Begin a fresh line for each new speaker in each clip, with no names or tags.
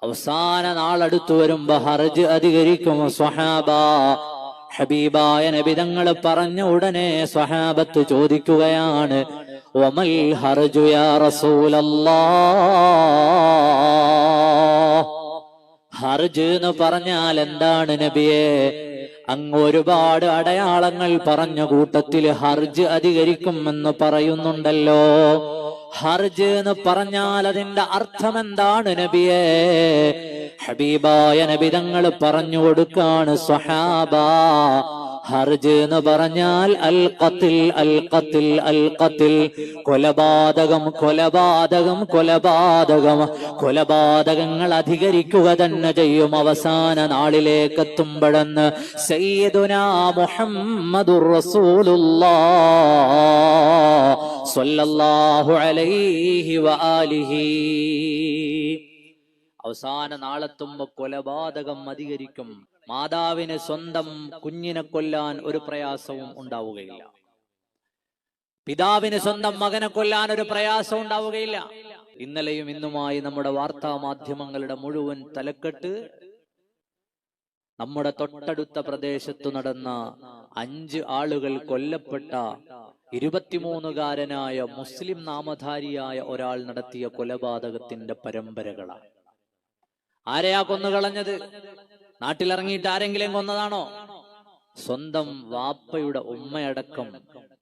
അവസാന നാളടുത്തു വരുമ്പോ ഹർജ് അധികരിക്കും സ്വഹാബ. ഹബീബായ നബി തങ്ങൾ പറഞ്ഞ ഉടനെ സ്വഹാബത്ത് ചോദിക്കുകയാണ്, വമൽ ഹർജു യാ റസൂലല്ലാഹ്, ഹർജ് എന്ന് പറഞ്ഞാൽ എന്താണ് നബിയെ? അങ്ങ് ഒരുപാട് അടയാളങ്ങൾ പറഞ്ഞ കൂട്ടത്തിൽ ഹർജ് അധികരിക്കുമെന്ന് പറയുന്നുണ്ടല്ലോ. ഹർജ് എന്ന് പറഞ്ഞാൽ അതിന്റെ അർത്ഥം എന്താണ് നബിയെ? ഹബീബായ നബി തങ്ങൾ പറഞ്ഞു കൊടുക്കാണ് സ്വഹാബ, ഹർജ് എന്ന് പറഞ്ഞാൽ അൽ ഖത്ൽ, അൽ ഖത്ൽ, അൽ ഖത്ൽ, കൊലപാതകം, കൊലപാതകം, കൊലപാതകം. കൊലപാതകങ്ങൾ അധികരിക്കുക തന്നെ ചെയ്യും അവസാന നാളിലേക്ക് എത്തുമ്പോഴെന്ന് സയ്യിദുനാ മുഹമ്മദുർ റസൂലുള്ളാഹ് സ്വല്ലല്ലാഹു അലൈഹി വആലിഹി. അവസാന നാളെത്തുമ്പോ കൊലപാതകം അധികരിക്കും. മാതാവിന് സ്വന്തം കുഞ്ഞിനെ കൊല്ലാൻ ഒരു പ്രയാസവും ഉണ്ടാവുകയില്ല. പിതാവിന് സ്വന്തം മകനെ കൊല്ലാൻ ഒരു പ്രയാസം ഉണ്ടാവുകയില്ല. ഇന്നലെയും ഇന്നുമായി നമ്മുടെ വാർത്താ മാധ്യമങ്ങളുടെ മുഴുവൻ തലക്കെട്ട് നമ്മുടെ തൊട്ടടുത്ത പ്രദേശത്തു നടന്ന 5 ആളുകൾ കൊല്ലപ്പെട്ട 23-കാരനായ മുസ്ലിം നാമധാരിയായ ഒരാൾ നടത്തിയ കൊലപാതകത്തിന്റെ പരമ്പരകളാണ്. ആരെയാ കൊന്നുകളഞ്ഞത്? നാട്ടിലിറങ്ങിയിട്ട് ആരെങ്കിലും കൊന്നതാണോ? സ്വന്തം വാപ്പയുടെ ഉമ്മയടക്കം,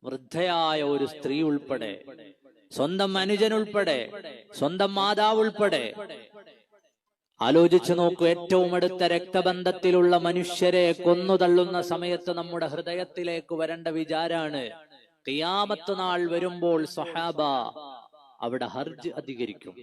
വൃദ്ധയായ ഒരു സ്ത്രീ ഉൾപ്പെടെ, സ്വന്തം അനുജനുൾപ്പെടെ, സ്വന്തം മാതാവ് ഉൾപ്പെടെ. ആലോചിച്ചു നോക്കൂ, ഏറ്റവും അടുത്ത രക്തബന്ധത്തിലുള്ള മനുഷ്യരെ കൊന്നുതള്ളുന്ന സമയത്ത് നമ്മുടെ ഹൃദയത്തിലേക്ക് വരേണ്ട വിചാരാണ്, ഖിയാമത്ത് നാൾ വരുമ്പോൾ സ്വഹാബ അവിടെ ഹർജ് അധികരിക്കും.